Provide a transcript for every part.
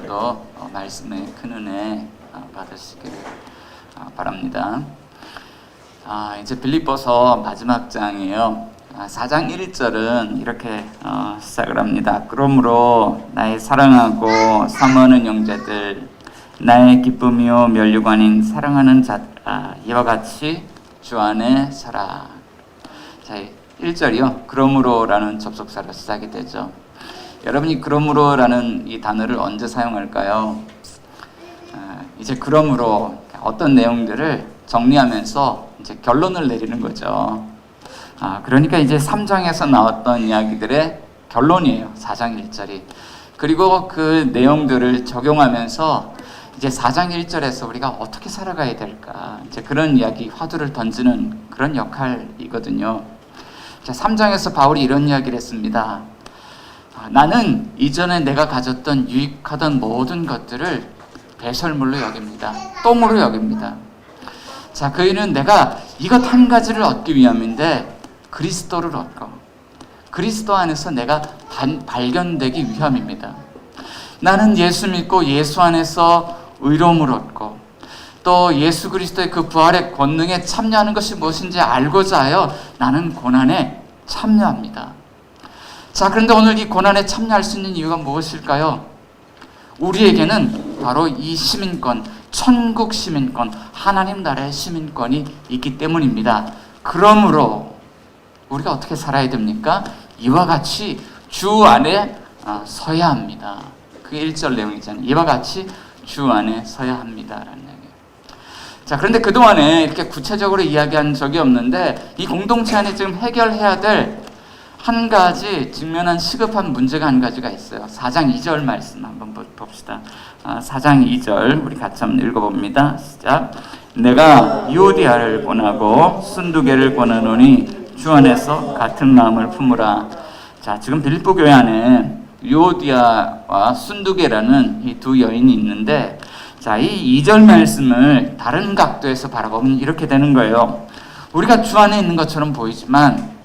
오늘도 말씀의 큰 은혜 받으시기를 바랍니다. 이제 빌립보서 마지막 장이에요. 4장 1절은 이렇게 시작을 합니다. 그러므로 나의 사랑하고 사모하는 형제들, 나의 기쁨이요 면류관인 사랑하는 자들아, 이와 같이 주 안에 서라. 자, 1절이요. 그러므로라는 접속사로 시작이 되죠. 여러분이 그러므로라는 이 단어를 언제 사용할까요? 이제 그러므로 어떤 내용들을 정리하면서 이제 결론을 내리는 거죠. 그러니까 이제 3장에서 나왔던 이야기들의 결론이에요. 4장 1절이. 그리고 그 내용들을 적용하면서 이제 4장 1절에서 우리가 어떻게 살아가야 될까, 이제 그런 이야기, 화두를 던지는 그런 역할이거든요. 자, 3장에서 바울이 이런 이야기를 했습니다. 나는 이전에 내가 가졌던 유익하던 모든 것들을 배설물로 여깁니다. 똥으로 여깁니다. 자, 그 이유는 내가 이것 한 가지를 얻기 위함인데 그리스도를 얻고 그리스도 안에서 내가 발견되기 위함입니다. 나는 예수 믿고 예수 안에서 의로움을 얻고 또 예수 그리스도의 그 부활의 권능에 참여하는 것이 무엇인지 알고자 하여 나는 고난에 참여합니다. 자, 그런데 오늘 이 고난에 참여할 수 있는 이유가 무엇일까요? 우리에게는 바로 이 시민권, 천국 시민권, 하나님 나라의 시민권이 있기 때문입니다. 그러므로 우리가 어떻게 살아야 됩니까? 이와 같이 주 안에 서야 합니다. 그게 1절 내용이잖아요. 이와 같이 주 안에 서야 합니다라는 얘기예요. 자, 그런데 그동안에 이렇게 구체적으로 이야기한 적이 없는데 이 공동체 안에 지금 해결해야 될 한 가지 직면한 시급한 문제가 한 가지가 있어요. 4장 2절 말씀 한번 봅시다. 4장 2절 우리 같이 한번 읽어봅니다. 시작. 내가 유오디아를 권하고 순두개를 권하노니 주 안에서 같은 마음을 품으라. 자, 지금 빌립보 교회 안에 유오디아와 순두개라는 이 두 여인이 있는데, 자, 이 2절 말씀을 다른 각도에서 바라보면 이렇게 되는 거예요. 우리가 주 안에 있는 것처럼 보이지만,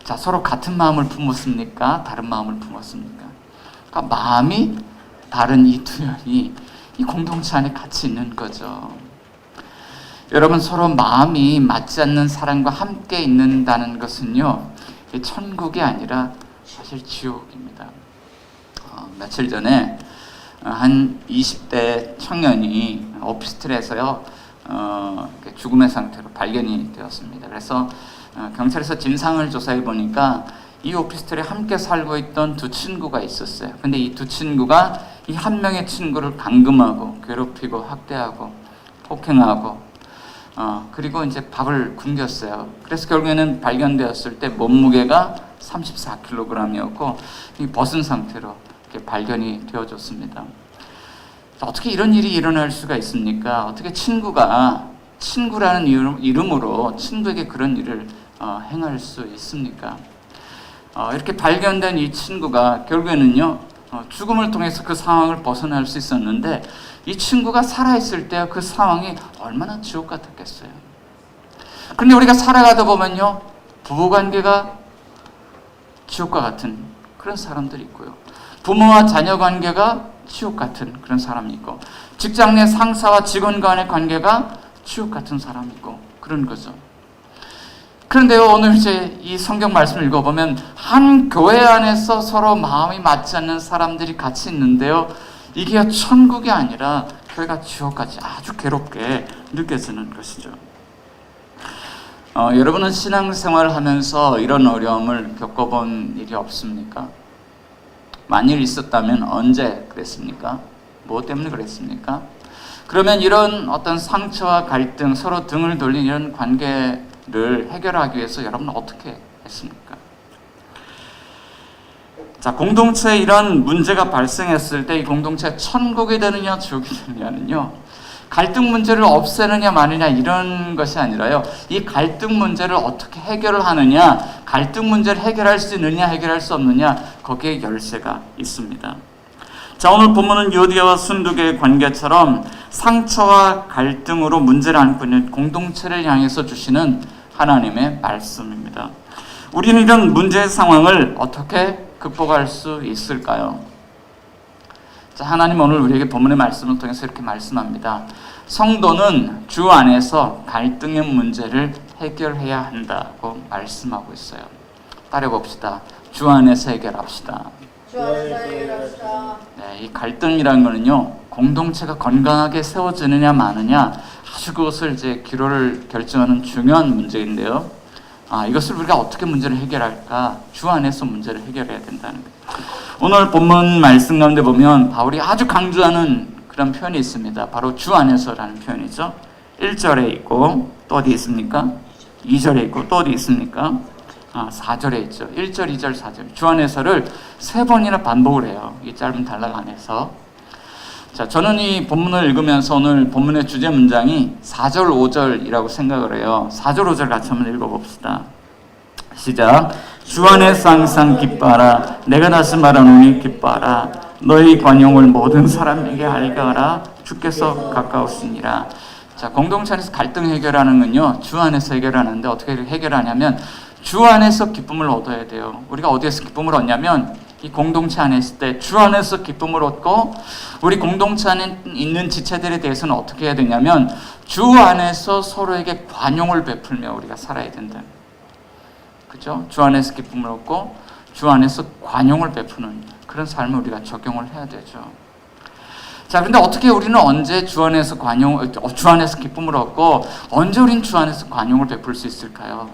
자, 서로 같은 마음을 품었습니까? 다른 마음을 품었습니까? 그러니까 마음이 다른 이 두 여인이 이 공동체 안에 같이 있는 거죠. 여러분, 서로 마음이 맞지 않는 사람과 함께 있는다는 것은요, 천국이 아니라 사실 지옥입니다. 며칠 전에 한 20대 청년이 오피스텔에서요, 죽음의 상태로 발견이 되었습니다. 그래서 경찰에서 진상을 조사해 보니까 이 오피스텔에 함께 살고 있던 두 친구가 있었어요. 근데 이 두 친구가 이 한 명의 친구를 감금하고 괴롭히고 학대하고 폭행하고 그리고 이제 밥을 굶겼어요. 그래서 결국에는 발견되었을 때 몸무게가 34kg이었고 벗은 상태로 이렇게 발견이 되어졌습니다. 어떻게 이런 일이 일어날 수가 있습니까? 어떻게 친구라는 이름으로 친구에게 그런 일을 행할 수 있습니까? 이렇게 발견된 이 친구가 결국에는요, 죽음을 통해서 그 상황을 벗어날 수 있었는데, 이 친구가 살아있을 때 그 상황이 얼마나 지옥 같았겠어요. 그런데 우리가 살아가다 보면요, 부부관계가 지옥과 같은 그런 사람들이 있고요, 부모와 자녀 관계가 지옥 같은 그런 사람이 있고, 직장 내 상사와 직원 간의 관계가 지옥 같은 사람이 있고, 그런 거죠. 그런데요, 오늘 이제 이 성경 말씀을 읽어보면 한 교회 안에서 서로 마음이 맞지 않는 사람들이 같이 있는데요, 이게 천국이 아니라 교회가 지옥까지 아주 괴롭게 느껴지는 것이죠. 여러분은 신앙생활을 하면서 이런 어려움을 겪어본 일이 없습니까? 만일 있었다면 언제 그랬습니까? 뭐 때문에 그랬습니까? 그러면 이런 어떤 상처와 갈등, 서로 등을 돌린 이런 관계를 해결하기 위해서 여러분은 어떻게 했습니까? 자, 공동체에 이런 문제가 발생했을 때 이 공동체가 천국이 되느냐 지옥이 되느냐는요, 갈등 문제를 없애느냐 마느냐 이런 것이 아니라요, 이 갈등 문제를 어떻게 해결을 하느냐, 갈등 문제를 해결할 수 있느냐 해결할 수 없느냐, 거기에 열쇠가 있습니다. 자, 오늘 본문은 유오디아와 순두개의 관계처럼 상처와 갈등으로 문제를 안고 있는 공동체를 향해서 주시는 하나님의 말씀입니다. 우리는 이런 문제 상황을 어떻게 극복할 수 있을까요? 자, 하나님 오늘 우리에게 본문의 말씀을 통해서 이렇게 말씀합니다. 성도는 주 안에서 갈등의 문제를 해결해야 한다고 말씀하고 있어요. 따라봅시다. 주 안에서 해결합시다. 주 안에서 해결합시다. 네, 이 갈등이라는 거는요, 공동체가 건강하게 세워지느냐 마느냐 아주 그것을 이제 기로를 결정하는 중요한 문제인데요. 이것을 우리가 어떻게 문제를 해결할까? 주 안에서 문제를 해결해야 된다는 거예요. 오늘 본문 말씀 가운데 보면 바울이 아주 강조하는 그런 표현이 있습니다. 바로 주 안에서라는 표현이죠. 1절에 있고 또 어디 있습니까? 2절에 있고 또 어디 있습니까? 4절에 있죠. 1절, 2절, 4절. 주 안에서를 3번이나 반복을 해요. 이 짧은 단락 안에서. 자, 저는 이 본문을 읽으면서 오늘 본문의 주제 문장이 4절, 5절이라고 생각을 해요. 4절, 5절 같이 한번 읽어봅시다. 시작. 주 안에서 항상 기뻐하라. 내가 다시 말하노니 기뻐하라. 너희 관용을 모든 사람에게 알게 하라. 주께서 가까우시니라. 자, 공동체 안에서 갈등 해결하는 건요, 주 안에서 해결하는데 어떻게 해결하냐면 주 안에서 기쁨을 얻어야 돼요. 우리가 어디에서 기쁨을 얻냐면 이 공동체 안에 있을 때 주 안에서 기쁨을 얻고, 우리 공동체 안에 있는 지체들에 대해서는 어떻게 해야 되냐면 주 안에서 서로에게 관용을 베풀며 우리가 살아야 된다. 그죠? 주 안에서 기쁨을 얻고 주 안에서 관용을 베푸는 그런 삶을 우리가 적용을 해야 되죠. 자, 그런데 어떻게 우리는 언제 주 안에서 주 안에서 기쁨을 얻고 언제 우린 주 안에서 관용을 베풀 수 있을까요?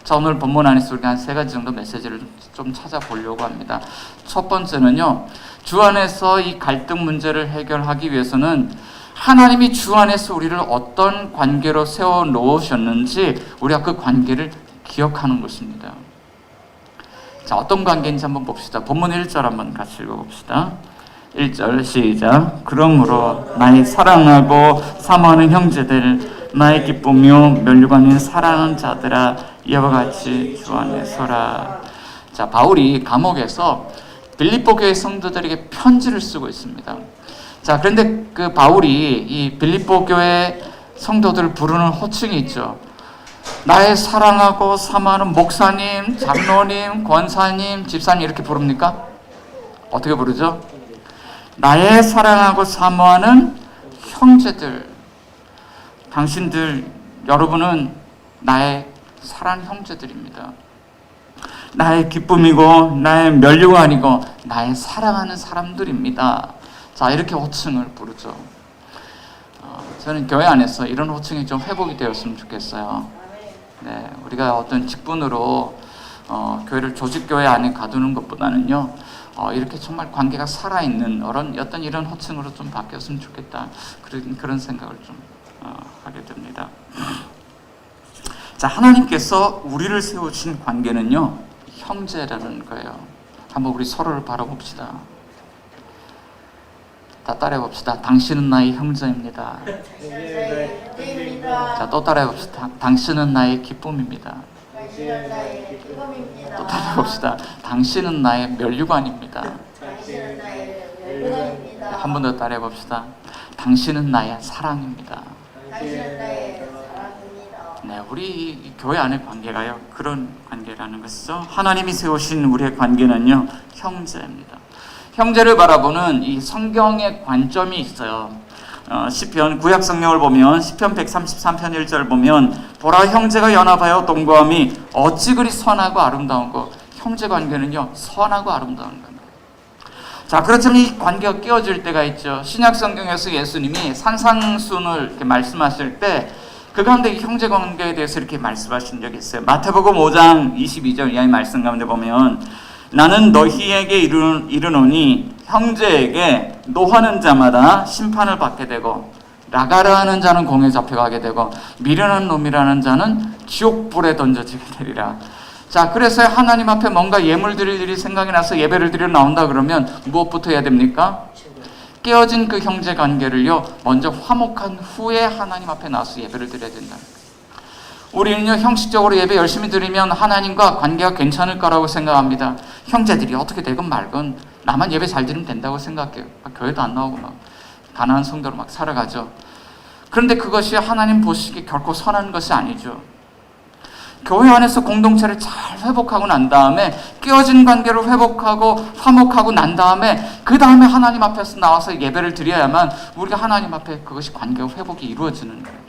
자, 오늘 본문 안에서 우리가 한 3가지 정도 메시지를 좀 찾아보려고 합니다. 첫 번째는요, 주 안에서 이 갈등 문제를 해결하기 위해서는 하나님이 주 안에서 우리를 어떤 관계로 세워 놓으셨는지 우리가 그 관계를 기억하는 것입니다. 자, 어떤 관계인지 한번 봅시다. 본문 1절 한번 같이 읽어봅시다. 1절 시작. 그러므로 나의 사랑하고 사모하는 형제들, 나의 기쁨이요 면류관인 사랑하는 자들아, 이와 같이 주 안에 서라. 자, 바울이 감옥에서 빌립보 교회 성도들에게 편지를 쓰고 있습니다. 자, 그런데 그 바울이 이 빌립보 교회 성도들을 부르는 호칭이 있죠. 나의 사랑하고 사모하는 목사님, 장로님, 권사님, 집사님 이렇게 부릅니까? 어떻게 부르죠? 나의 사랑하고 사모하는 형제들. 당신들, 여러분은 나의 사랑하는 형제들입니다. 나의 기쁨이고 나의 면류관이고 나의 사랑하는 사람들입니다. 자, 이렇게 호칭을 부르죠. 저는 교회 안에서 이런 호칭이 좀 회복이 되었으면 좋겠어요. 네, 우리가 어떤 직분으로 교회를 조직교회 안에 가두는 것보다는요, 이렇게 정말 관계가 살아있는 어떤 이런 호칭으로 좀 바뀌었으면 좋겠다. 그런 생각을 좀 하게 됩니다. 자, 하나님께서 우리를 세우신 관계는요, 형제라는 거예요. 한번 우리 서로를 바라봅시다. 다 따라해봅시다. 당신은 나의 형제입니다. 자, 또 따라해봅시다. 당신은 나의 기쁨입니다. 또 따라해봅시다. 당신은 나의 면류관입니다. 한 번 더 따라해봅시다. 당신은 나의 사랑입니다. 네, 우리 교회 안의 관계가요, 그런 관계라는 것이죠. 하나님이 세우신 우리의 관계는요, 형제입니다. 형제를 바라보는 이 성경의 관점이 있어요. 시편, 구약 성경을 보면 시편 133편 1절 보면 보라, 형제가 연합하여 동거함이 어찌 그리 선하고 아름다운고. 형제 관계는요, 선하고 아름다운 겁니다. 자, 그렇지만 이 관계가 깨어질 때가 있죠. 신약 성경에서 예수님이 산상순을 이렇게 말씀하실 때 그 가운데 형제 관계에 대해서 이렇게 말씀하신 적이 있어요. 마태복음 5장 22절 이하의 말씀 가운데 보면 나는 너희에게 이르노니 형제에게 노하는 자마다 심판을 받게 되고 나가라 하는 자는 공에 잡혀가게 되고 미련한 놈이라는 자는 지옥불에 던져지게 되리라. 자, 그래서 하나님 앞에 뭔가 예물 드릴 일이 생각이 나서 예배를 드리러 나온다 그러면 무엇부터 해야 됩니까? 깨어진 그 형제 관계를요, 먼저 화목한 후에 하나님 앞에 나와서 예배를 드려야 된다. 우리는요, 형식적으로 예배 열심히 드리면 하나님과 관계가 괜찮을 거라고 생각합니다. 형제들이 어떻게 되건 말건 나만 예배 잘 드리면 된다고 생각해요. 교회도 안 나오고 막 가난한 성도로 막 살아가죠. 그런데 그것이 하나님 보시기에 결코 선한 것이 아니죠. 교회 안에서 공동체를 잘 회복하고 난 다음에 깨어진 관계를 회복하고 화목하고 난 다음에 그 다음에 하나님 앞에서 나와서 예배를 드려야만 우리가 하나님 앞에 그것이 관계 회복이 이루어지는 거예요.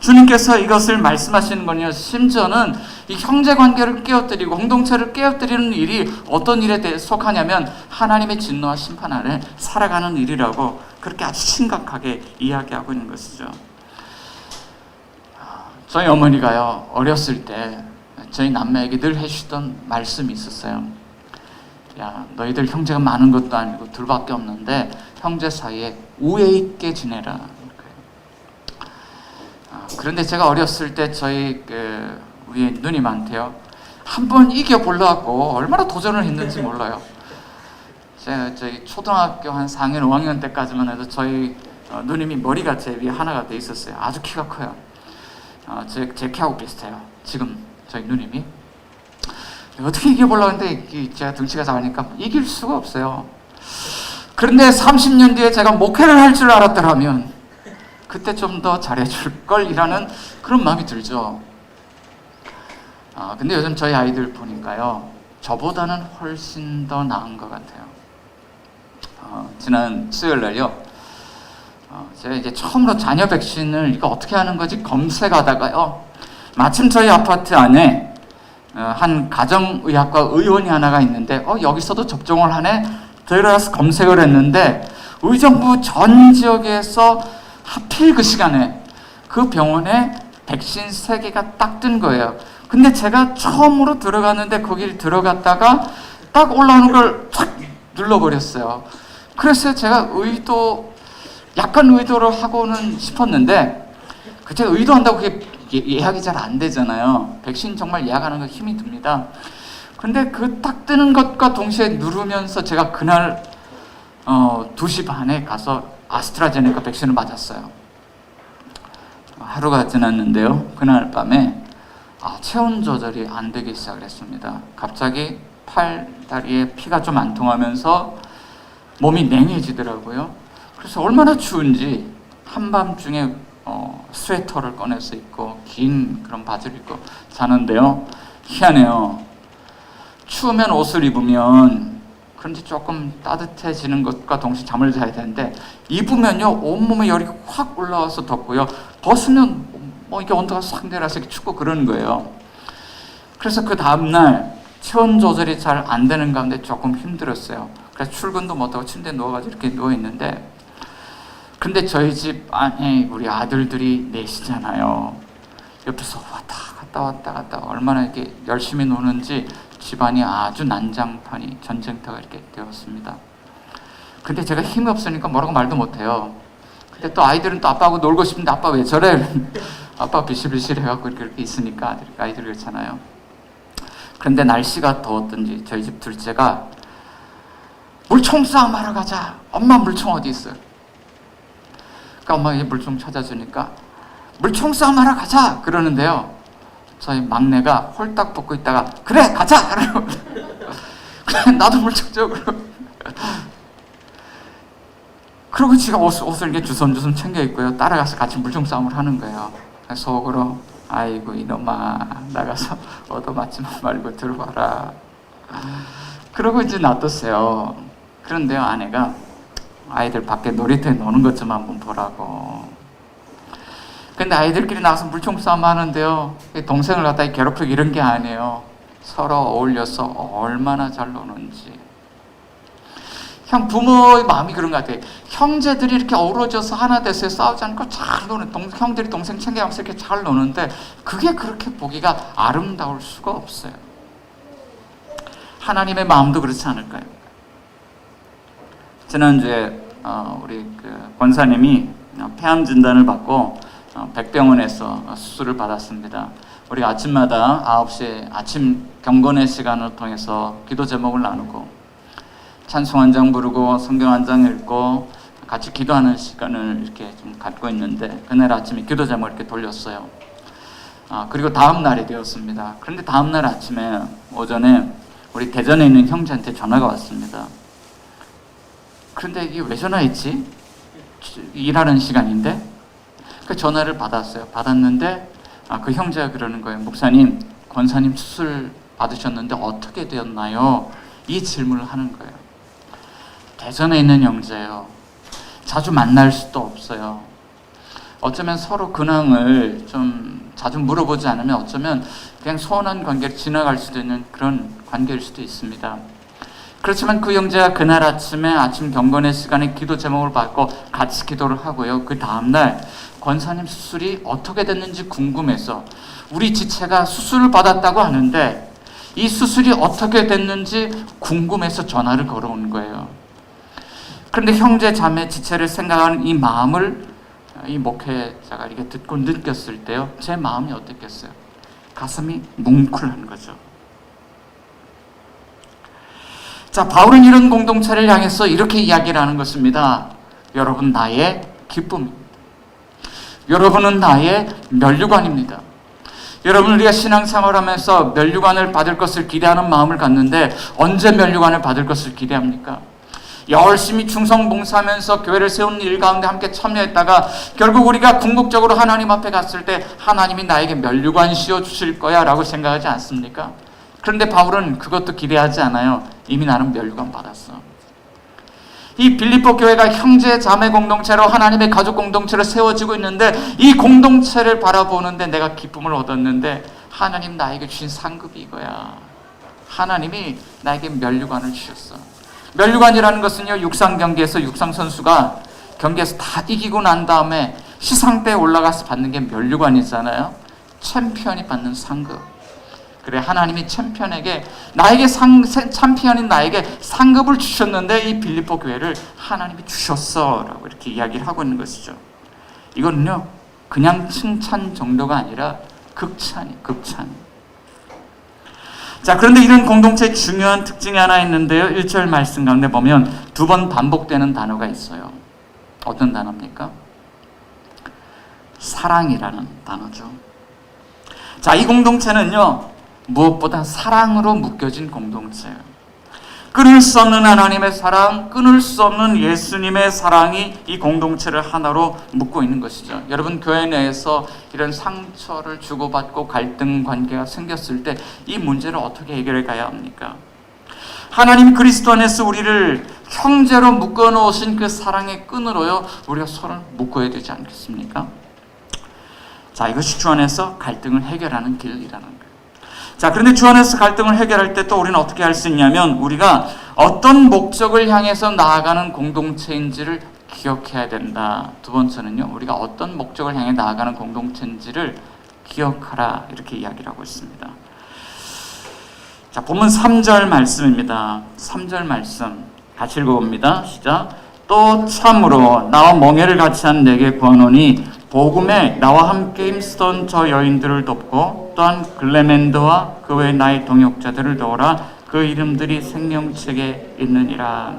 주님께서 이것을 말씀하시는 건요, 심지어는 이 형제 관계를 깨어뜨리고 공동체를 깨어뜨리는 일이 어떤 일에 속하냐면 하나님의 진노와 심판 아래 살아가는 일이라고 그렇게 아주 심각하게 이야기하고 있는 것이죠. 저희 어머니가요, 어렸을 때 저희 남매에게 늘 해주시던 말씀이 있었어요. 야, 너희들 형제가 많은 것도 아니고 둘밖에 없는데 형제 사이에 우애 있게 지내라. 그런데 제가 어렸을 때 저희 위에 누님한테요, 한번 이겨보려고 얼마나 도전을 했는지 몰라요. 제가 저희 초등학교 한 4학년, 5학년 때까지만 해도 저희 누님이 머리가 제 위에 하나가 돼 있었어요. 아주 키가 커요. 제 키하고 비슷해요. 지금 저희 누님이. 어떻게 이겨보려고 했는데 제가 등치가 작으니까 이길 수가 없어요. 그런데 30년 뒤에 제가 목회를 할 줄 알았더라면 그때 좀 더 잘해줄 걸이라는 그런 마음이 들죠. 근데 요즘 저희 아이들 보니까요, 저보다는 훨씬 더 나은 것 같아요. 지난 수요일 날요, 제가 이제 처음으로 자녀 백신을 이거 어떻게 하는 거지 검색하다가요, 마침 저희 아파트 안에 한 가정의학과 의원이 하나가 있는데 여기서도 접종을 하네? 들어가서 검색을 했는데 의정부 전 지역에서 하필 그 시간에 그 병원에 백신 3개가 딱 뜬 거예요. 근데 제가 처음으로 들어갔는데 거기를 들어갔다가 딱 올라오는 걸 탁 눌러버렸어요. 그래서 제가 약간 의도를 하고는 싶었는데, 제가 의도한다고 그게 예약이 잘 안 되잖아요. 백신 정말 예약하는 거 힘이 듭니다. 근데 그 딱 뜨는 것과 동시에 누르면서 제가 그날 2시 반에 가서 아스트라제네카 백신을 맞았어요. 하루가 지났는데요, 그날 밤에 체온 조절이 안 되기 시작을 했습니다. 갑자기 팔, 다리에 피가 좀 안 통하면서 몸이 냉해지더라고요. 그래서 얼마나 추운지 한밤중에 스웨터를 꺼내서 입고 긴 그런 바지를 입고 자는데요, 희한해요. 추우면 옷을 입으면 그런지 조금 따뜻해지는 것과 동시에 잠을 자야 되는데, 입으면요 온몸에 열이 확 올라와서 덥고요, 벗으면 이게 온도가 싹 내려서 춥고 그러는 거예요. 그래서 그 다음날 체온 조절이 잘 안 되는 가운데 조금 힘들었어요. 그래서 출근도 못하고 침대에 누워가지고 이렇게 누워있는데, 근데 저희 집 안에 우리 아들들이 넷이잖아요. 옆에서 왔다 갔다 얼마나 이렇게 열심히 노는지 집안이 아주 난장판이 전쟁터가 이렇게 되었습니다. 근데 제가 힘이 없으니까 뭐라고 말도 못해요. 근데 또 아이들은 또 아빠하고 놀고 싶은데 아빠 왜 저래? 아빠 비실비실 해갖고 이렇게 있으니까 아이들이 그렇잖아요. 그런데 날씨가 더웠던지 저희 집 둘째가 물총 싸움 하러 가자. 엄마 물총 어디 있어? 그러니까 엄마가 이제 물총 찾아주니까 물총 싸움 하러 가자 그러는데요, 저희 막내가 홀딱 벗고 있다가 그래 가자! 그래 나도 물총 줘. 그러고 지가 옷을 이렇게 주섬주섬 챙겨 입고요, 따라가서 같이 물총 싸움을 하는 거예요. 속으로 아이고 이놈아, 나가서 얻어맞지만 말고 들어와라. 그러고 이제 놔뒀어요. 그런데요, 아내가 아이들 밖에 놀이터에 노는 것 좀 한번 보라고. 근데 아이들끼리 나가서 물총 싸움 하는데요, 동생을 갖다 괴롭히고 이런 게 아니에요. 서로 어울려서 얼마나 잘 노는지. 부모의 마음이 그런 것 같아요. 형제들이 이렇게 어우러져서 하나 돼서 싸우지 않고 잘 노는, 형들이 동생 챙겨가면서 이렇게 잘 노는데 그게 그렇게 보기가 아름다울 수가 없어요. 하나님의 마음도 그렇지 않을까요? 지난주에 우리 권사님이 폐암 진단을 받고 백병원에서 수술을 받았습니다. 우리가 아침마다 9시에 아침 경건의 시간을 통해서 기도 제목을 나누고 찬송 한 장 부르고 성경 한 장 읽고 같이 기도하는 시간을 이렇게 좀 갖고 있는데, 그날 아침에 기도 제목을 이렇게 돌렸어요. 그리고 다음 날이 되었습니다. 그런데 다음 날 아침에 오전에 우리 대전에 있는 형제한테 전화가 왔습니다. 그런데 이게 왜 전화했지? 일하는 시간인데? 그 전화를 받았어요. 받았는데 그 형제가 그러는 거예요. 목사님, 권사님 수술 받으셨는데 어떻게 되었나요? 이 질문을 하는 거예요. 대전에 있는 형제예요. 자주 만날 수도 없어요. 어쩌면 서로 근황을 좀 자주 물어보지 않으면 어쩌면 그냥 소원한 관계로 지나갈 수도 있는 그런 관계일 수도 있습니다. 그렇지만 그 형제가 그날 아침에 아침 경건의 시간에 기도 제목을 받고 같이 기도를 하고요. 그 다음날 권사님 수술이 어떻게 됐는지 궁금해서 우리 지체가 수술을 받았다고 하는데 이 수술이 어떻게 됐는지 궁금해서 전화를 걸어온 거예요. 그런데 형제 자매 지체를 생각하는 이 마음을 이 목회자가 이렇게 듣고 느꼈을 때요, 제 마음이 어땠겠어요? 가슴이 뭉클한 거죠. 자, 바울은 이런 공동체를 향해서 이렇게 이야기를 하는 것입니다. 여러분, 나의 기쁨입니다. 여러분은 나의 면류관입니다. 여러분, 우리가 신앙생활하면서 면류관을 받을 것을 기대하는 마음을 갖는데 언제 면류관을 받을 것을 기대합니까? 열심히 충성 봉사하면서 교회를 세우는 일 가운데 함께 참여했다가 결국 우리가 궁극적으로 하나님 앞에 갔을 때 하나님이 나에게 면류관 씌워주실 거야 라고 생각하지 않습니까? 그런데 바울은 그것도 기대하지 않아요. 이미 나는 면류관 받았어. 이 빌립보 교회가 형제 자매 공동체로 하나님의 가족 공동체로 세워지고 있는데 이 공동체를 바라보는데 내가 기쁨을 얻었는데 하나님 나에게 주신 상급이 이거야. 하나님이 나에게 면류관을 주셨어. 면류관이라는 것은요, 육상 경기에서 육상 선수가 경기에서 다 이기고 난 다음에 시상대에 올라가서 받는 게 면류관이잖아요. 챔피언이 받는 상급. 그래, 하나님이 챔피언에게 챔피언인 나에게 상급을 주셨는데 이 빌립보 교회를 하나님이 주셨어 라고 이렇게 이야기를 하고 있는 것이죠. 이거는요, 그냥 칭찬 정도가 아니라 극찬이 극찬. 자, 그런데 이런 공동체의 중요한 특징이 하나 있는데요, 1절 말씀 가운데 보면 2번 반복되는 단어가 있어요. 어떤 단어입니까? 사랑이라는 단어죠. 자, 이 공동체는요, 무엇보다 사랑으로 묶여진 공동체예요. 끊을 수 없는 하나님의 사랑, 끊을 수 없는 예수님의 사랑이 이 공동체를 하나로 묶고 있는 것이죠. 여러분, 교회 내에서 이런 상처를 주고받고 갈등 관계가 생겼을 때 이 문제를 어떻게 해결해 가야 합니까? 하나님 그리스도 안에서 우리를 형제로 묶어 놓으신 그 사랑의 끈으로요, 우리가 서로 묶어야 되지 않겠습니까? 자, 이것이 주 안에서 갈등을 해결하는 길이라는 거예요. 자, 그런데 주 안에서 갈등을 해결할 때 또 우리는 어떻게 할 수 있냐면 우리가 어떤 목적을 향해서 나아가는 공동체인지를 기억해야 된다. 두 번째는요, 우리가 어떤 목적을 향해 나아가는 공동체인지를 기억하라, 이렇게 이야기를 하고 있습니다. 자, 본문 3절 말씀입니다. 3절 말씀 같이 읽어봅니다. 시작. 또 참으로 나와 멍에를 같이 한 내게 구하노니 복음에 나와 함께 힘쓰던 저 여인들을 돕고 또한 글레멘드와 그 외 나의 동역자들을 도우라. 그 이름들이 생명책에 있느니라.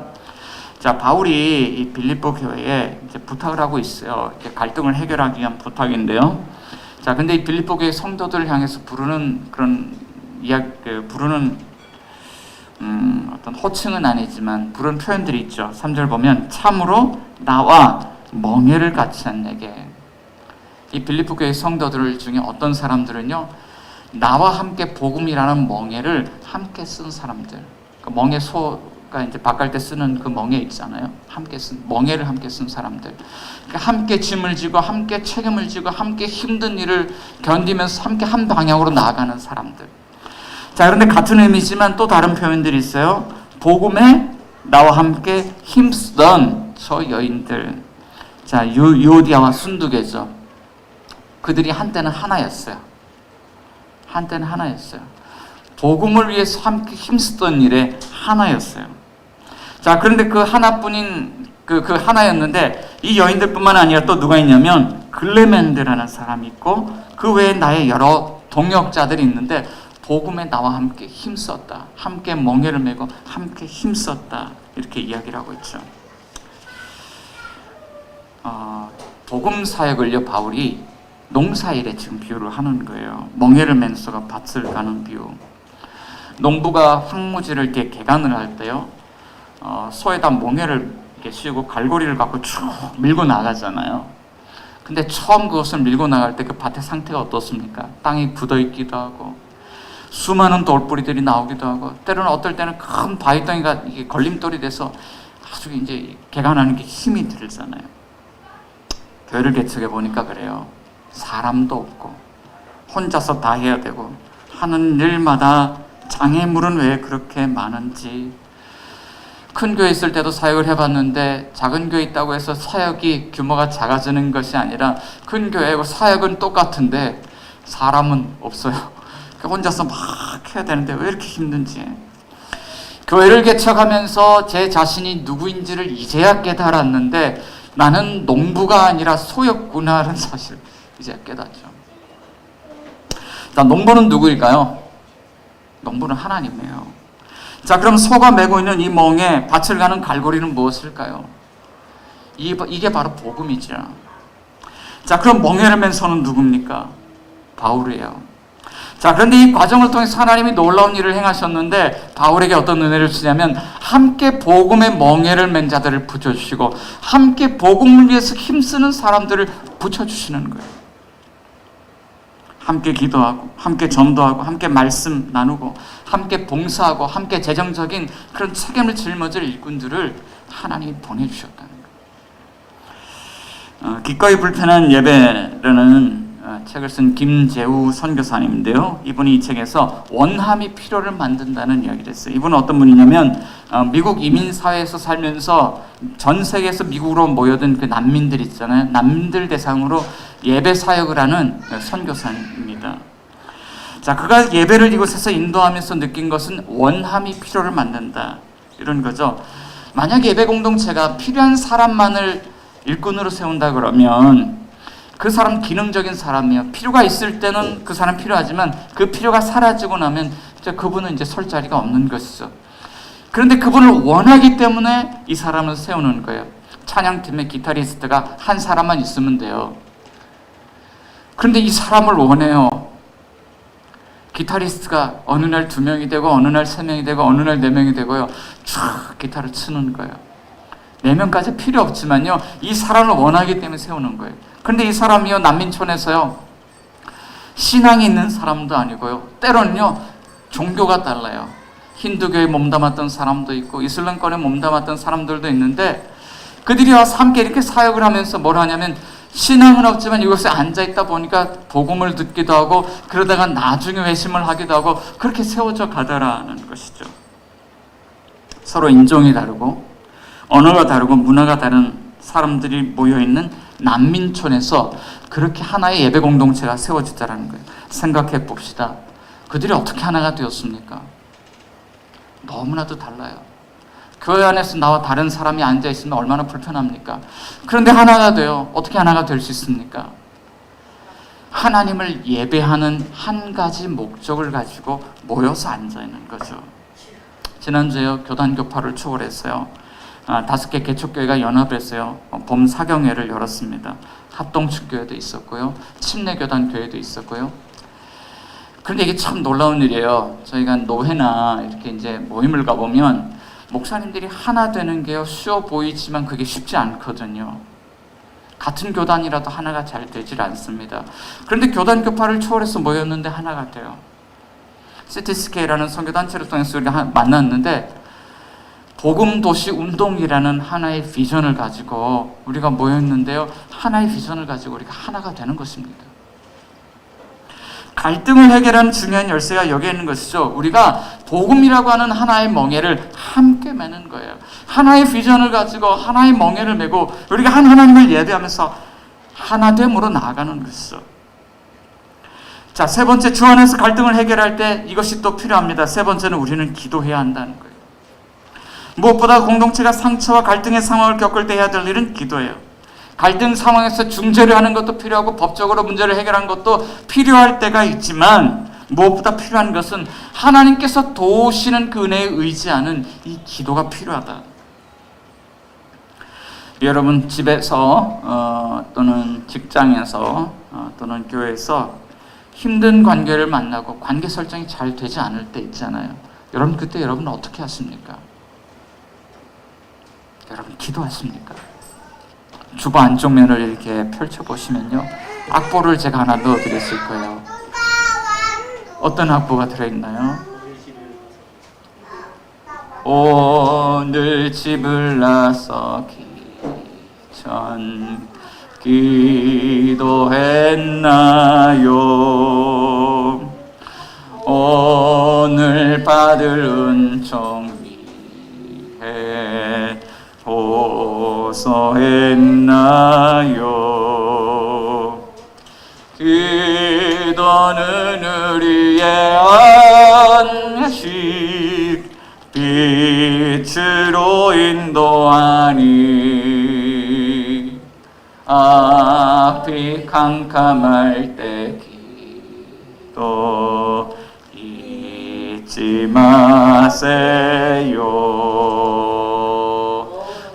자, 바울이 이 빌립보 교회에 이제 부탁을 하고 있어요. 이제 갈등을 해결하기 위한 부탁인데요. 자, 근데 이 빌립보 교회 성도들을 향해서 부르는 그런 부르는 어떤 호칭은 아니지만 부르는 표현들이 있죠. 3절 보면 참으로 나와 멍에를 같이 한 내게. 이 빌립보 교회 성도들 중에 어떤 사람들은요, 나와 함께 복음이라는 멍에를 함께 쓴 사람들. 그 멍에 소가 이제 밭갈 때 쓰는 그 멍에 있잖아요. 함께 쓴 멍에를 함께 쓴 사람들. 그러니까 함께 짐을 지고 함께 책임을 지고 함께 힘든 일을 견디면서 함께 한 방향으로 나아가는 사람들. 자, 그런데 같은 의미지만 또 다른 표현들이 있어요. 복음에 나와 함께 힘쓰던 저 여인들. 자, 유오디아와 순두개죠. 그들이 한때는 하나였어요. 한때는 하나였어요. 복음을 위해서 함께 힘쓰던 일에 하나였어요. 자, 그런데 그 하나뿐인 그 하나였는데 이 여인들뿐만 아니라 또 누가 있냐면 글레멘드라는 사람이 있고 그 외에 나의 여러 동역자들이 있는데 복음에 나와 함께 힘썼다. 함께 멍에를 메고 함께 힘썼다. 이렇게 이야기를 하고 있죠. 복음 사역을요, 바울이 농사일에 지금 비유를 하는 거예요. 멍에를 맨 소가 밭을 가는 비유. 농부가 황무지를 이렇게 개간을 할 때요, 소에다 멍에를 이렇게 씌우고 갈고리를 갖고 쭉 밀고 나가잖아요. 근데 처음 그것을 밀고 나갈 때 그 밭의 상태가 어떻습니까? 땅이 굳어있기도 하고 수많은 돌뿌리들이 나오기도 하고 때로는 어떨 때는 큰 바위덩이가 이게 걸림돌이 돼서 아주 이제 개간하는 게 힘이 들잖아요. 교회를 개척해 보니까 그래요. 사람도 없고 혼자서 다 해야 되고 하는 일마다 장애물은 왜 그렇게 많은지. 큰 교회 있을 때도 사역을 해봤는데 작은 교회 있다고 해서 사역이 규모가 작아지는 것이 아니라 큰 교회하고 사역은 똑같은데 사람은 없어요. 혼자서 막 해야 되는데 왜 이렇게 힘든지. 교회를 개척하면서 제 자신이 누구인지를 이제야 깨달았는데 나는 농부가 아니라 소였구나라는 사실을 이제 깨닫죠. 자, 농부는 누구일까요? 농부는 하나님이에요. 자, 그럼 소가 메고 있는 이 멍에 밭을 가는 갈고리는 무엇일까요? 이게 바로 복음이죠. 자, 그럼 멍에를 맨 소는 누굽니까? 바울이에요. 자, 그런데 이 과정을 통해서 하나님이 놀라운 일을 행하셨는데 바울에게 어떤 은혜를 주냐면 함께 복음의 멍에를 맨 자들을 붙여주시고 함께 복음을 위해서 힘쓰는 사람들을 붙여주시는 거예요. 함께 기도하고 함께 전도하고 함께 말씀 나누고 함께 봉사하고 함께 재정적인 그런 책임을 짊어질 일꾼들을 하나님이 보내주셨다는 거예요. 기꺼이 불편한 예배라는 책을 쓴 김재우 선교사님인데요. 이분이 이 책에서 원함이 필요를 만든다는 이야기를 했어요. 이분은 어떤 분이냐면 미국 이민사회에서 살면서 전 세계에서 미국으로 모여든 그 난민들 있잖아요. 난민들 대상으로 예배 사역을 하는 선교사입니다. 자, 그가 예배를 이곳에서 인도하면서 느낀 것은 원함이 필요를 만든다. 이런 거죠. 만약 예배 공동체가 필요한 사람만을 일꾼으로 세운다 그러면 그 사람 기능적인 사람이에요. 필요가 있을 때는 그 사람 필요하지만 그 필요가 사라지고 나면 이제 그분은 이제 설 자리가 없는 것이죠. 그런데 그분을 원하기 때문에 이 사람을 세우는 거예요. 찬양팀의 기타리스트가 한 사람만 있으면 돼요. 그런데 이 사람을 원해요. 기타리스트가 어느 날 2명이 되고 어느 날 3명이 되고 어느 날 4명이 되고요. 쫙 기타를 치는 거예요. 4명까지 필요 없지만요. 이 사람을 원하기 때문에 세우는 거예요. 그런데 이 사람이요, 난민촌에서요, 신앙이 있는 사람도 아니고요, 때로는요, 종교가 달라요. 힌두교에 몸담았던 사람도 있고, 이슬람권에 몸담았던 사람들도 있는데, 그들이 와서 함께 이렇게 사역을 하면서 뭘 하냐면, 신앙은 없지만 이곳에 앉아있다 보니까 복음을 듣기도 하고, 그러다가 나중에 회심을 하기도 하고, 그렇게 세워져 가더라는 것이죠. 서로 인종이 다르고, 언어가 다르고, 문화가 다른 사람들이 모여있는 난민촌에서 그렇게 하나의 예배 공동체가 세워지다라는 거예요. 생각해 봅시다. 그들이 어떻게 하나가 되었습니까? 너무나도 달라요. 교회 안에서 나와 다른 사람이 앉아있으면 얼마나 불편합니까? 그런데 하나가 돼요. 어떻게 하나가 될 수 있습니까? 하나님을 예배하는 한 가지 목적을 가지고 모여서 앉아있는 거죠. 지난주에 교단 교파를 초월했어요. 5개 개척교회가 연합해서요, 봄 사경회를 열었습니다. 합동축교회도 있었고요, 침례교단 교회도 있었고요. 그런데 이게 참 놀라운 일이에요. 저희가 노회나 이렇게 이제 모임을 가보면 목사님들이 하나 되는 게요, 쉬워 보이지만 그게 쉽지 않거든요. 같은 교단이라도 하나가 잘 되질 않습니다. 그런데 교단 교파를 초월해서 모였는데 하나가 돼요. 시티스케이라는 선교단체를 통해서 우리가 만났는데 복음도시 운동이라는 하나의 비전을 가지고 우리가 모였는데요, 하나의 비전을 가지고 우리가 하나가 되는 것입니다. 갈등을 해결하는 중요한 열쇠가 여기에 있는 것이죠. 우리가 복음이라고 하는 하나의 멍에를 함께 매는 거예요. 하나의 비전을 가지고 하나의 멍에를 메고 우리가 한 하나님을 예배하면서 하나됨으로 나아가는 것이죠. 자, 세 번째, 주 안에서 갈등을 해결할 때 이것이 또 필요합니다. 세 번째는 우리는 기도해야 한다는 거예요. 무엇보다 공동체가 상처와 갈등의 상황을 겪을 때 해야 될 일은 기도예요. 갈등 상황에서 중재를 하는 것도 필요하고 법적으로 문제를 해결하는 것도 필요할 때가 있지만 무엇보다 필요한 것은 하나님께서 도우시는 그 은혜에 의지하는 이 기도가 필요하다. 여러분 집에서 또는 직장에서 또는 교회에서 힘든 관계를 만나고 관계 설정이 잘 되지 않을 때 있잖아요. 여러분 그때 여러분은 어떻게 하십니까? 여러분 기도하십니까? 주보 안쪽 면을 이렇게 펼쳐보시면요, 악보를 제가 하나 넣어드렸을 거예요. 어떤 악보가 들어있나요? 오늘 집을 나서 기천 기도했나요? 오늘 받을 은총 위해 호소했나요? 기도는 우리의 안식, 빛으로 인도하니 앞이 캄캄할 때 기도 잊지 마세요.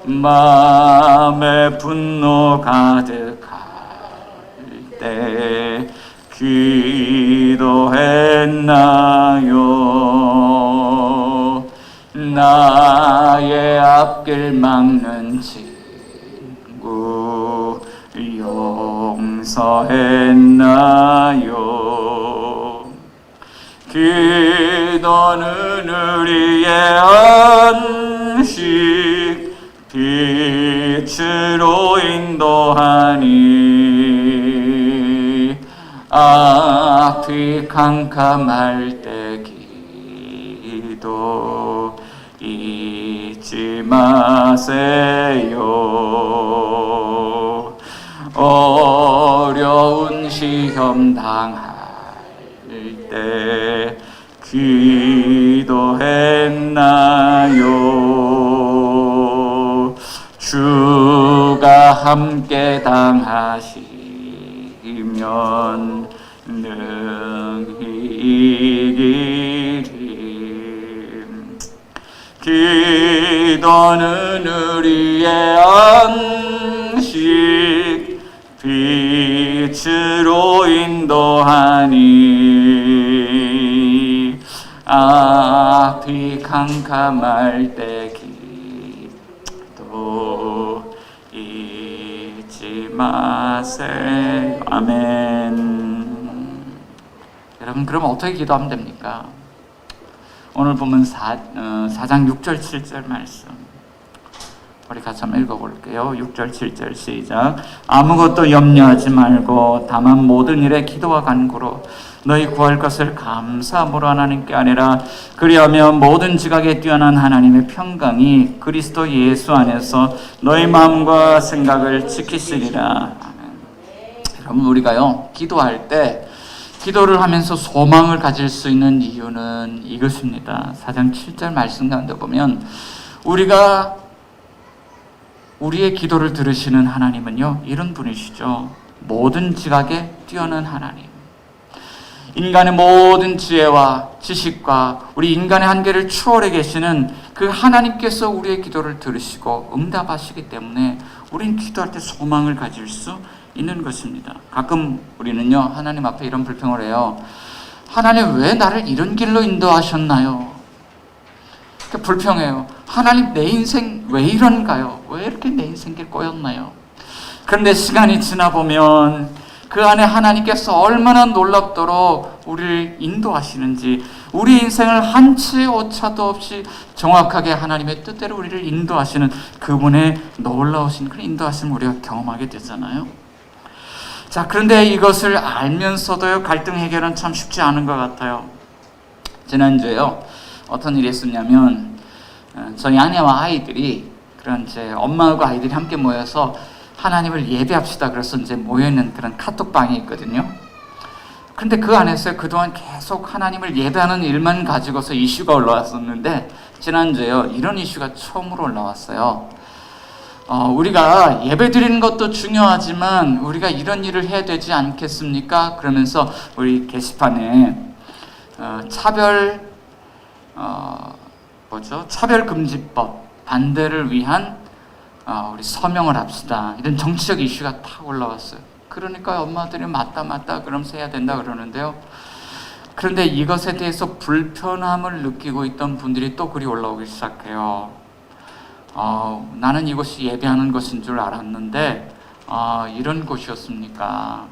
마음에 분노 가득할 때 기도했나요? 나의 앞길 막는 친구 용서했나요? 기도는 우리의 안식, 빛으로 인도하니 앞이 캄캄할 때 기도 잊지 마세요. 어려운 시험 당할 때 기도했나요? 주가 함께 당하시면 능히 이기리. 기도는 우리의 안식, 빛으로 인도하니 앞이 캄캄할 때 기도 잊지 마세요. 아멘. 여러분, 그럼 어떻게 기도하면 됩니까? 오늘 보면 4장 6절 7절 말씀 우리 같이 한번 읽어볼게요. 6절 7절 시작. 아무것도 염려하지 말고 다만 모든 일에 기도와 간구로 너희 구할 것을 감사함으로 하나님께 아뢰라. 그리하면 모든 지각에 뛰어난 하나님의 평강이 그리스도 예수 안에서 너희 마음과 생각을 지키시리라. 아멘. 여러분, 우리가요 기도할 때 기도를 하면서 소망을 가질 수 있는 이유는 이것입니다. 4장 7절 말씀 가운데 보면 우리의 기도를 들으시는 하나님은요 이런 분이시죠. 모든 지각에 뛰어난 하나님, 인간의 모든 지혜와 지식과 우리 인간의 한계를 추월해 계시는 그 하나님께서 우리의 기도를 들으시고 응답하시기 때문에 우리는 기도할 때 소망을 가질 수 있는 것입니다. 가끔 우리는요 하나님 앞에 이런 불평을 해요. 하나님, 왜 나를 이런 길로 인도하셨나요? 불평해요. 하나님, 내 인생 왜 이런가요? 왜 이렇게 내 인생길 꼬였나요? 그런데 시간이 지나보면 그 안에 하나님께서 얼마나 놀랍도록 우리를 인도하시는지, 우리 인생을 한 치의 오차도 없이 정확하게 하나님의 뜻대로 우리를 인도하시는 그분의 놀라우신 그런 인도하심을 우리가 경험하게 되잖아요. 자, 그런데 이것을 알면서도요 갈등 해결은 참 쉽지 않은 것 같아요. 지난주에요 어떤 일이 있었냐면 저희 아내와 아이들이 그런 이제 엄마하고 아이들이 함께 모여서 하나님을 예배합시다 그래서 이제 모여있는 그런 카톡방이 있거든요. 근데 그 안에서 그동안 계속 하나님을 예배하는 일만 가지고서 이슈가 올라왔었는데 지난주에요 이런 이슈가 처음으로 올라왔어요. 우리가 예배 드리는 것도 중요하지만 우리가 이런 일을 해야 되지 않겠습니까? 그러면서 우리 게시판에 차별금지법 반대를 위한 우리 서명을 합시다. 이런 정치적 이슈가 탁 올라왔어요. 그러니까 엄마들이 맞다 그러면서 해야 된다 그러는데요. 그런데 이것에 대해서 불편함을 느끼고 있던 분들이 또 글이 올라오기 시작해요. 나는 이곳이 예배하는 곳인 줄 알았는데 이런 곳이었습니까?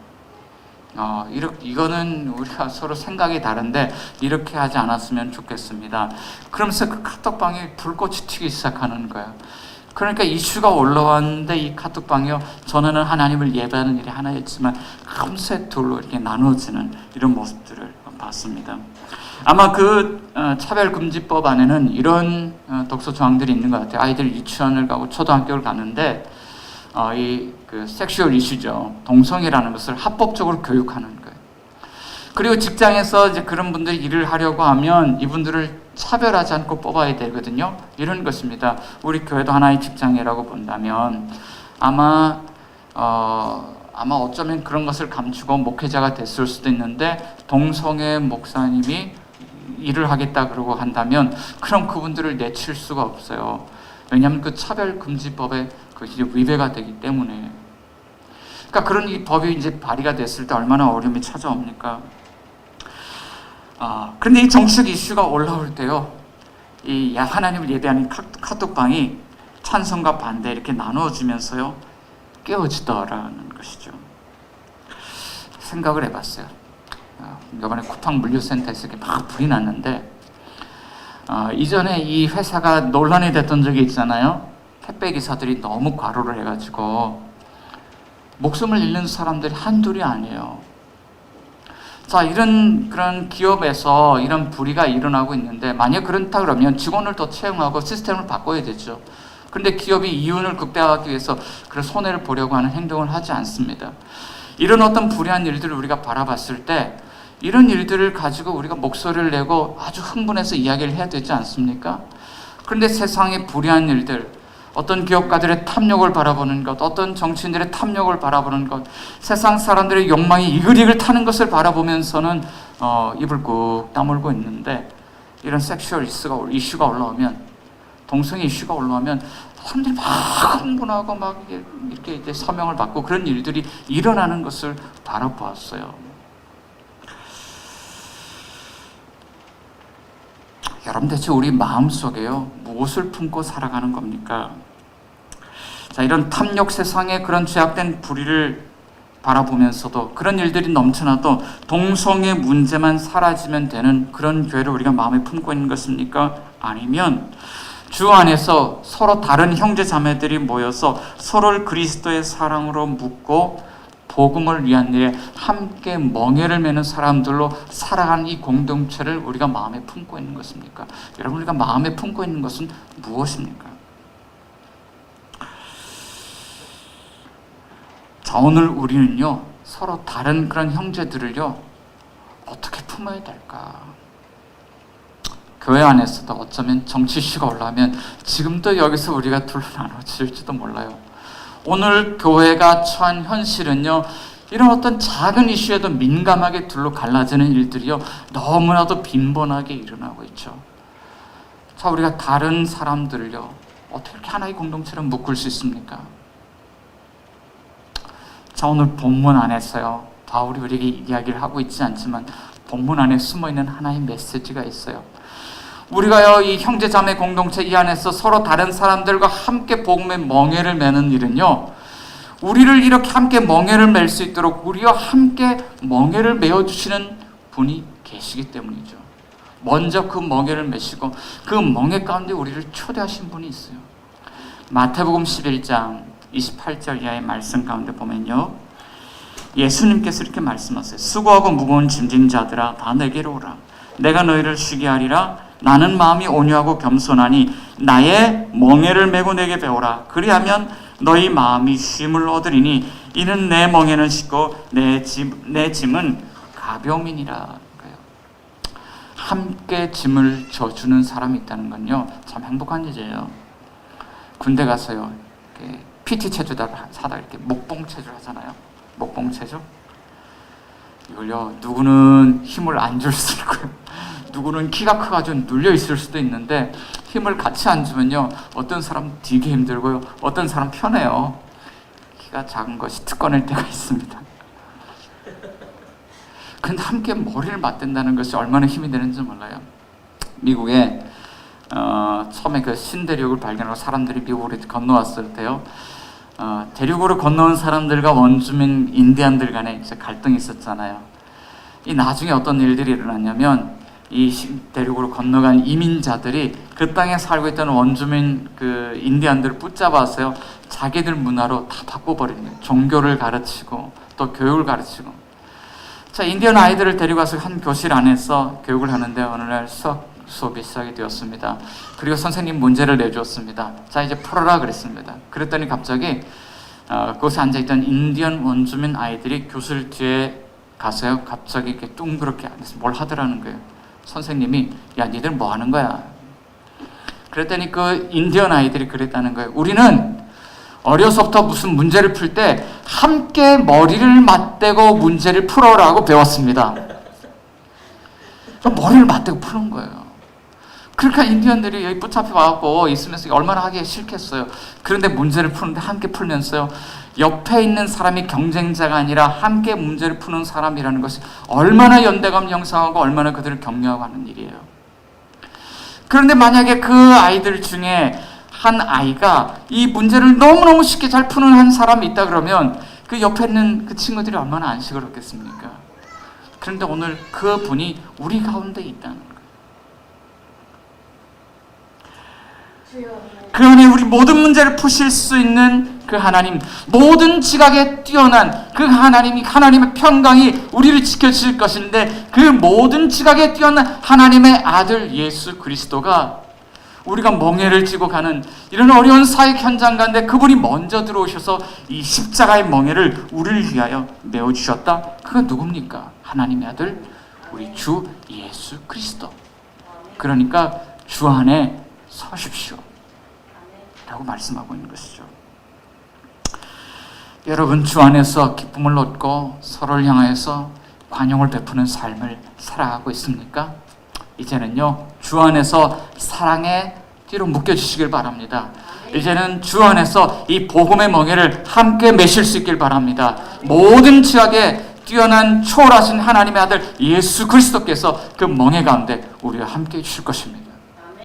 이거는 우리가 서로 생각이 다른데 이렇게 하지 않았으면 좋겠습니다. 그러면서 그 카톡방에 불꽃이 튀기 시작하는 거예요. 그러니까 이슈가 올라왔는데 이 카톡방이요, 전에는 하나님을 예배하는 일이 하나였지만 금세 둘로 이렇게 나누어지는 이런 모습들을 봤습니다. 아마 그 차별금지법 안에는 이런 독소 조항들이 있는 것 같아요. 아이들 유치원을 가고 초등학교를 가는데 그 섹슈얼 이슈죠. 동성애라는 것을 합법적으로 교육하는 거예요. 그리고 직장에서 이제 그런 분들이 일을 하려고 하면 이분들을 차별하지 않고 뽑아야 되거든요. 이런 것입니다. 우리 교회도 하나의 직장이라고 본다면 아마 어쩌면 그런 것을 감추고 목회자가 됐을 수도 있는데 동성애 목사님이 일을 하겠다 그러고 한다면 그럼 그분들을 내칠 수가 없어요. 왜냐하면 그 차별금지법에 그것이 위배가 되기 때문에. 그러니까 그런 이 법이 이제 발의가 됐을 때 얼마나 어려움이 찾아옵니까? 그런데 이 정치적 이슈가 올라올 때요, 이 하나님을 예배하는 카톡방이 찬성과 반대 이렇게 나누어지면서요 깨어지더라는 것이죠. 생각을 해봤어요. 이번에 쿠팡 물류센터에서 이렇게 막 불이 났는데 이전에 이 회사가 논란이 됐던 적이 있잖아요. 택배 기사들이 너무 과로를 해가지고 목숨을 잃는 사람들이 한둘이 아니에요. 자, 그런 기업에서 이런 불의가 일어나고 있는데 만약 그렇다 그러면 직원을 더 채용하고 시스템을 바꿔야 되죠. 그런데 기업이 이윤을 극대화하기 위해서 그런 손해를 보려고 하는 행동을 하지 않습니다. 이런 어떤 불의한 일들을 우리가 바라봤을 때 이런 일들을 가지고 우리가 목소리를 내고 아주 흥분해서 이야기를 해야 되지 않습니까? 그런데 세상의 불의한 일들, 어떤 기업가들의 탐욕을 바라보는 것, 어떤 정치인들의 탐욕을 바라보는 것, 세상 사람들의 욕망이 이글이글 타는 것을 바라보면서는 입을 꾹 다물고 있는데 이런 섹슈얼 이슈가 올라오면, 동성애 이슈가 올라오면 사람들이 막 흥분하고 막 이렇게 이제 서명을 받고 그런 일들이 일어나는 것을 바라보았어요. 여러분, 대체 우리 마음속에요 무엇을 품고 살아가는 겁니까? 자, 이런 탐욕 세상의 그런 죄악된 불의를 바라보면서도 그런 일들이 넘쳐나도 동성애 문제만 사라지면 되는 그런 교회를 우리가 마음에 품고 있는 것입니까? 아니면 주 안에서 서로 다른 형제 자매들이 모여서 서로를 그리스도의 사랑으로 묶고 복음을 위한 일에 함께 멍에를 매는 사람들로 살아가는 이 공동체를 우리가 마음에 품고 있는 것입니까? 여러분, 우리가 마음에 품고 있는 것은 무엇입니까? 자, 오늘 우리는요 서로 다른 그런 형제들을요 어떻게 품어야 될까? 교회 안에서도 어쩌면 정치 이슈가 올라오면 지금도 여기서 우리가 둘로 나눠질지도 몰라요. 오늘 교회가 처한 현실은요 이런 어떤 작은 이슈에도 민감하게 둘로 갈라지는 일들이요 너무나도 빈번하게 일어나고 있죠. 자, 우리가 다른 사람들을요 어떻게 이렇게 하나의 공동체로 묶을 수 있습니까? 자, 오늘 본문 안에서요 바울이 우리에게 이야기를 하고 있지 않지만 본문 안에 숨어있는 하나의 메시지가 있어요. 우리가요 이 형제자매 공동체 이 안에서 서로 다른 사람들과 함께 복음의 멍에를 매는 일은요 우리를 이렇게 함께 멍에를 맬 수 있도록 우리와 함께 멍에를 메어주시는 분이 계시기 때문이죠. 먼저 그 멍에를 메시고 그 멍에 가운데 우리를 초대하신 분이 있어요. 마태복음 11장 28절 이하의 말씀 가운데 보면요 예수님께서 이렇게 말씀하세요. 수고하고 무거운 짐진 자들아 다 내게로 오라. 내가 너희를 쉬게 하리라. 나는 마음이 온유하고 겸손하니 나의 멍에를 메고 내게 배우라. 그리하면 너희 마음이 쉼을 얻으리니 이는 내 멍에는 쉽고 내 짐은 가벼움이니라. 함께 짐을 져주는 사람이 있다는 건요 참 행복한 일이에요. 군대 가서요 PT 체조를 하다가 이렇게 목봉 체조를 하잖아요. 목봉 체조 이걸요 누구는 힘을 안 줄 수 있고요 누구는 키가 커가지고 눌려 있을 수도 있는데 힘을 같이 안 주면요 어떤 사람 되게 힘들고요 어떤 사람 편해요. 키가 작은 것이 특권일 때가 있습니다. 근데 함께 머리를 맞댄다는 것이 얼마나 힘이 되는지 몰라요. 미국에 처음에 그 신대륙을 발견하고 사람들이 미국으로 건너왔을 때요. 대륙으로 건너온 사람들과 원주민 인디안들 간에 이제 갈등이 있었잖아요. 이 나중에 어떤 일들이 일어났냐면 이 대륙으로 건너간 이민자들이 그 땅에 살고 있던 원주민 그 인디안들을 붙잡아서요. 자기들 문화로 다 바꿔버리는 거예요. 종교를 가르치고 또 교육을 가르치고. 자, 인디언 아이들을 데려가서 한 교실 안에서 교육을 하는데 어느 날 수업이 시작이 되었습니다. 그리고 선생님 문제를 내주었습니다. 자, 이제 풀어라 그랬습니다. 그랬더니 갑자기 그곳에 앉아있던 인디언 원주민 아이들이 교실 뒤에 가서요. 갑자기 이렇게 둥그렇게 앉아서 뭘 하더라는 거예요. 선생님이 야, 니들 뭐 하는 거야? 그랬더니 그 인디언 아이들이 그랬다는 거예요. 우리는 어려서부터 무슨 문제를 풀 때 함께 머리를 맞대고 문제를 풀어라고 배웠습니다. 머리를 맞대고 푸는 거예요. 그러니까 인디언들이 여기 붙잡혀 와갖고 있으면서 얼마나 하기 싫겠어요. 그런데 문제를 푸는데 함께 풀면서요. 옆에 있는 사람이 경쟁자가 아니라 함께 문제를 푸는 사람이라는 것이 얼마나 연대감 형성하고 얼마나 그들을 격려하고 하는 일이에요. 그런데 만약에 그 아이들 중에 한 아이가 이 문제를 너무너무 쉽게 잘 푸는 한 사람이 있다 그러면 그 옆에 있는 그 친구들이 얼마나 안식을 얻겠습니까? 그런데 오늘 그 분이 우리 가운데 있다는 거예요. 그 안에 우리 모든 문제를 푸실 수 있는 그 하나님, 모든 지각에 뛰어난 그 하나님이, 하나님의 평강이 우리를 지켜주실 것인데 그 모든 지각에 뛰어난 하나님의 아들 예수 그리스도가 우리가 멍에를 지고 가는 이런 어려운 사역 현장 가운데 그분이 먼저 들어오셔서 이 십자가의 멍에를 우리를 위하여 메어주셨다. 그건 누굽니까? 하나님의 아들 우리 주 예수 그리스도. 그러니까 주 안에 서십시오 라고 말씀하고 있는 것이죠. 여러분, 주 안에서 기쁨을 얻고 서로를 향하여서 관용을 베푸는 삶을 살아가고 있습니까? 이제는요, 주 안에서 사랑의 띠로 묶여주시길 바랍니다. 이제는 주 안에서 이 복음의 멍에를 함께 메실 수 있길 바랍니다. 모든 지각에 뛰어난 초월하신 하나님의 아들 예수 그리스도께서 그 멍에 가운데 우리와 함께 해주실 것입니다.